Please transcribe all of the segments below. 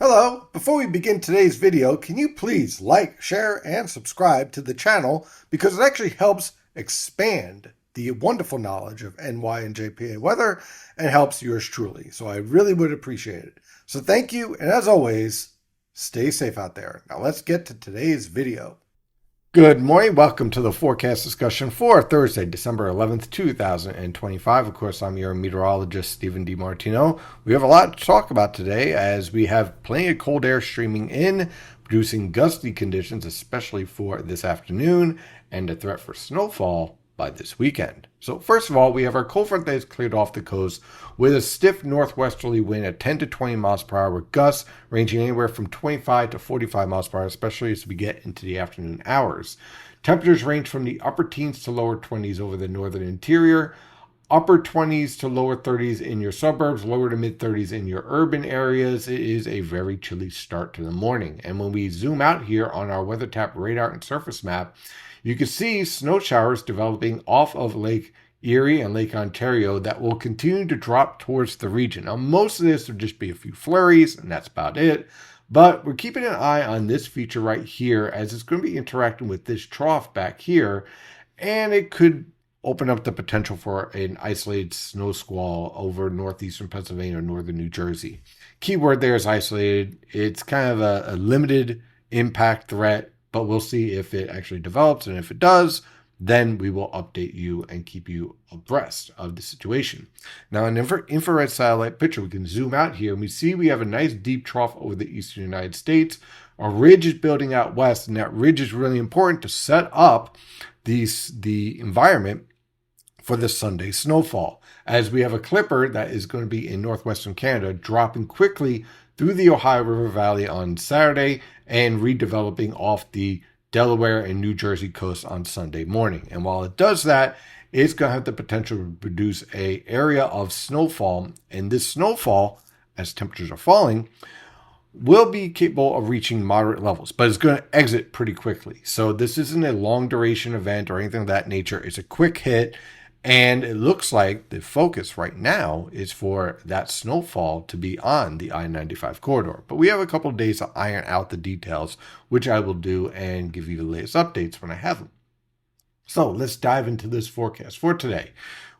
Hello, before we begin today's video, can you please like, share, and subscribe to the channel because it actually helps expand the wonderful knowledge of NY and JPA weather and helps yours truly. So I really would appreciate it. So thank you, and as always, stay safe out there. Now let's get to today's video. Good morning. Welcome to the forecast discussion for Thursday, December 11th, 2025. Of course, I'm your meteorologist, Stephen DiMartino. We have a lot to talk about today as we have plenty of cold air streaming in, producing gusty conditions, especially for this afternoon, and a threat for snowfall by this weekend. So first of all, we have our cold front that has cleared off the coast with a stiff northwesterly wind at 10 to 20 miles per hour with gusts ranging anywhere from 25 to 45 miles per hour, especially as we get into the afternoon hours. Temperatures range from the upper teens to lower 20s over the northern interior, upper 20s to lower 30s in your suburbs, lower to mid 30s in your urban areas. It is a very chilly start to the morning. And when we zoom out here on our WeatherTap radar and surface map, you can see snow showers developing off of Lake Erie and Lake Ontario that will continue to drop towards the region. Now, most of this will just be a few flurries, and that's about it. But we're keeping an eye on this feature right here as it's going to be interacting with this trough back here, and it could open up the potential for an isolated snow squall over northeastern Pennsylvania or northern New Jersey. Keyword there is isolated. It's kind of a limited impact threat, but we'll see if it actually develops, and if it does, then we will update you and keep you abreast of the situation. Now, in infrared satellite picture, we can zoom out here, and we see we have a nice deep trough over the eastern United States. A ridge is building out west, and that ridge is really important to set up the environment for the Sunday snowfall, as we have a clipper that is going to be in northwestern Canada dropping quickly through the Ohio River Valley on Saturday and redeveloping off the Delaware and New Jersey coast on Sunday morning. And while it does that, it's going to have the potential to produce an area of snowfall. And this snowfall, as temperatures are falling, will be capable of reaching moderate levels, but it's going to exit pretty quickly. So this isn't a long duration event or anything of that nature. It's a quick hit. And it looks like the focus right now is for that snowfall to be on the I-95 corridor. But we have a couple of days to iron out the details, which I will do and give you the latest updates when I have them. So let's dive into this forecast for today.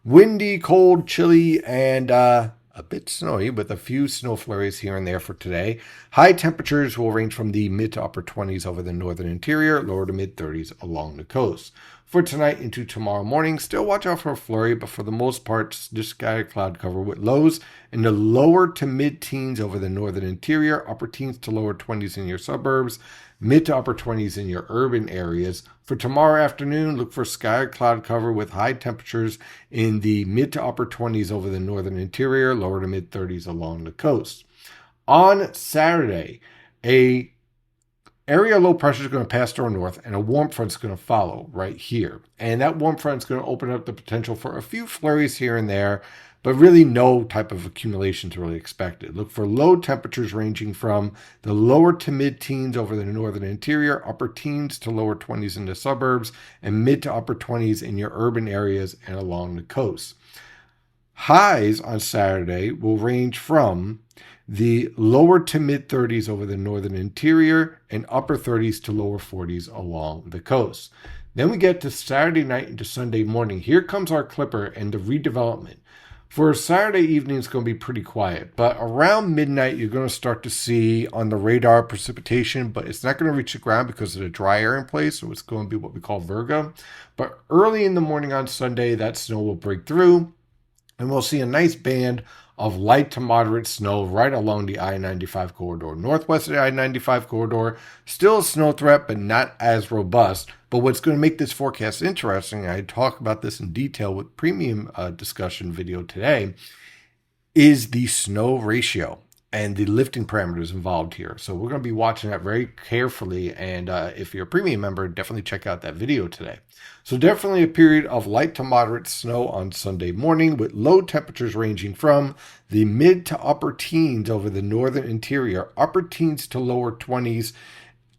Windy, cold, chilly, and a bit snowy with a few snow flurries here and there for today. High temperatures will range from the mid to upper 20s over the northern interior, lower to mid 30s along the coast. For tonight into tomorrow morning, still watch out for a flurry, but for the most part, just scattered cloud cover with lows in the lower to mid teens over the northern interior, upper teens to lower 20s in your suburbs, mid to upper 20s in your urban areas. For tomorrow afternoon, look for scattered cloud cover with high temperatures in the mid to upper 20s over the northern interior, lower to mid 30s along the coast. On Saturday, a area low pressure is going to pass to our north, and a warm front is going to follow right here. And that warm front is going to open up the potential for a few flurries here and there, but really no type of accumulation to really expected. Look for low temperatures ranging from the lower to mid teens over the northern interior, upper teens to lower 20s in the suburbs, and mid to upper 20s in your urban areas and along the coast. Highs on Saturday will range from the lower to mid 30s over the northern interior and upper 30s to lower 40s along the coast. Then we get to Saturday night into Sunday morning. Here comes our clipper and the redevelopment. For Saturday evening, it's going to be pretty quiet, but around midnight, you're going to start to see on the radar precipitation, but it's not going to reach the ground because of the dry air in place, so it's going to be what we call Virgo. But early in the morning on Sunday, that snow will break through, and we'll see a nice band of light to moderate snow right along the I-95 corridor. Northwest of the I-95 corridor, still a snow threat, but not as robust. But what's going to make this forecast interesting, I talk about this in detail with premium discussion video today, is the snow ratio and the lifting parameters involved here. So we're going to be watching that very carefully. And if you're a premium member, definitely check out that video today. So definitely a period of light to moderate snow on Sunday morning with low temperatures ranging from the mid to upper teens over the northern interior, upper teens to lower 20s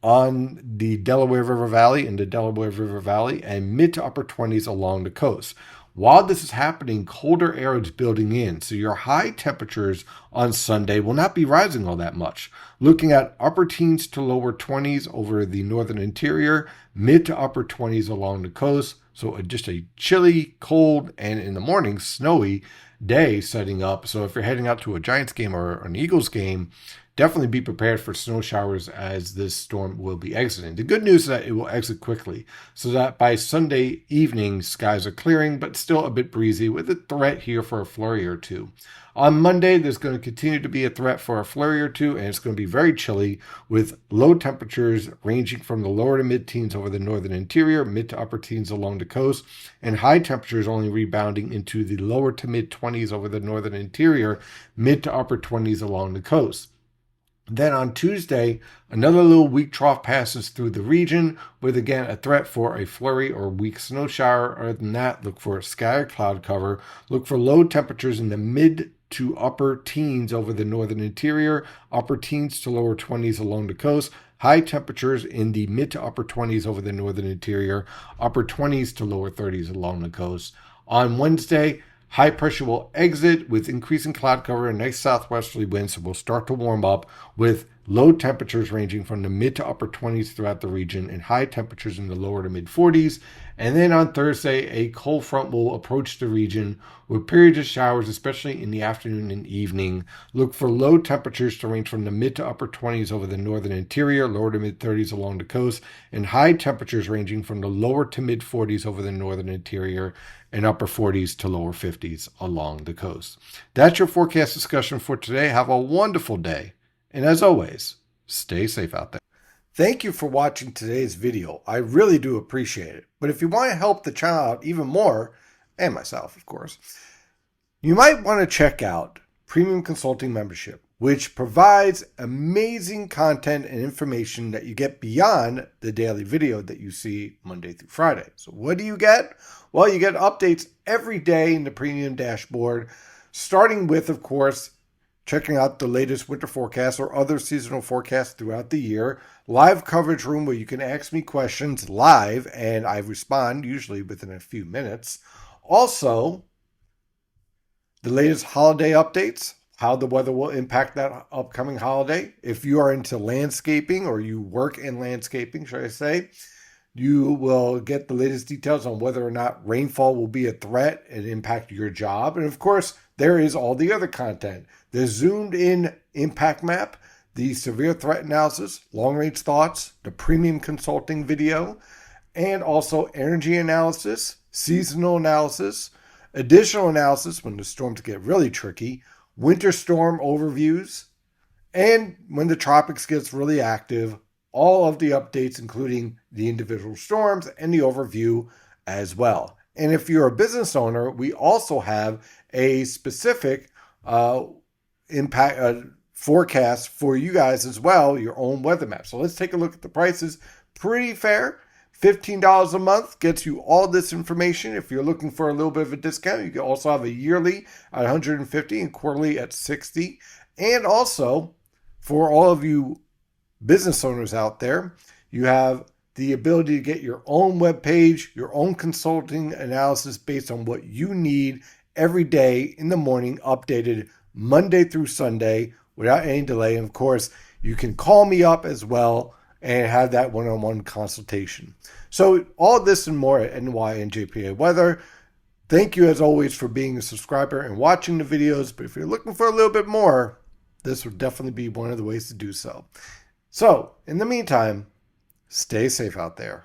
on the Delaware River Valley and the Delaware River Valley, and mid to upper 20s along the coast. While this is happening, colder air is building in, so your high temperatures on Sunday will not be rising all that much. Looking at upper teens to lower 20s over the northern interior, mid to upper 20s along the coast. So just a chilly, cold, and in the morning, snowy day setting up. So if you're heading out to a Giants game or an Eagles game, definitely be prepared for snow showers as this storm will be exiting. The good news is that it will exit quickly, so that by Sunday evening, skies are clearing, but still a bit breezy with a threat here for a flurry or two. On Monday, there's going to continue to be a threat for a flurry or two, and it's going to be very chilly with low temperatures ranging from the lower to mid-teens over the northern interior, mid to upper teens along the coast, and high temperatures only rebounding into the lower to mid-20s over the northern interior, mid to upper 20s along the coast. Then on Tuesday, another little weak trough passes through the region with again a threat for a flurry or weak snow shower. Other than that, look for a scattered cloud cover. Look for low temperatures in the mid to upper teens over the northern interior, upper teens to lower 20s along the coast. High temperatures in the mid to upper 20s over the northern interior, upper 20s to lower 30s along the coast. On Wednesday, high pressure will exit with increasing cloud cover and nice southwesterly winds, so we'll start to warm up with low temperatures ranging from the mid to upper 20s throughout the region and high temperatures in the lower to mid 40s. And then on Thursday, a cold front will approach the region with periods of showers, especially in the afternoon and evening. Look for low temperatures to range from the mid to upper 20s over the northern interior, lower to mid 30s along the coast, and high temperatures ranging from the lower to mid 40s over the northern interior and upper 40s to lower 50s along the coast. That's your forecast discussion for today. Have a wonderful day. And as always, stay safe out there. Thank you for watching today's video. I really do appreciate it. But if you want to help the channel out even more, and myself, of course, you might want to check out Premium Consulting Membership, which provides amazing content and information that you get beyond the daily video that you see Monday through Friday. So what do you get? Well, you get updates every day in the Premium dashboard, starting with, of course, checking out the latest winter forecasts or other seasonal forecasts throughout the year, live coverage room where you can ask me questions live and I respond usually within a few minutes. Also, the latest holiday updates, how the weather will impact that upcoming holiday. If you are into landscaping or you work in landscaping, should I say, you will get the latest details on whether or not rainfall will be a threat and impact your job. And of course, there is all the other content. The zoomed in impact map, the severe threat analysis, long range thoughts, the premium consulting video, and also energy analysis, seasonal analysis, additional analysis when the storms get really tricky, winter storm overviews, and when the tropics gets really active, all of the updates, including the individual storms and the overview as well. And if you're a business owner, we also have a specific impact forecast for you guys as well, your own weather map. So let's take a look at the prices. Pretty fair. $15 a month gets you all this information. If you're looking for a little bit of a discount, you can also have a yearly at $150 and quarterly at $60. And also, for all of you business owners out there, you have the ability to get your own web page, your own consulting analysis based on what you need every day in the morning, updated Monday through Sunday without any delay. And of course, you can call me up as well and have that one-on-one consultation. So all this and more at NY and JPA Weather. Thank you as always for being a subscriber and watching the videos. But if you're looking for a little bit more, this would definitely be one of the ways to do so. So in the meantime, stay safe out there.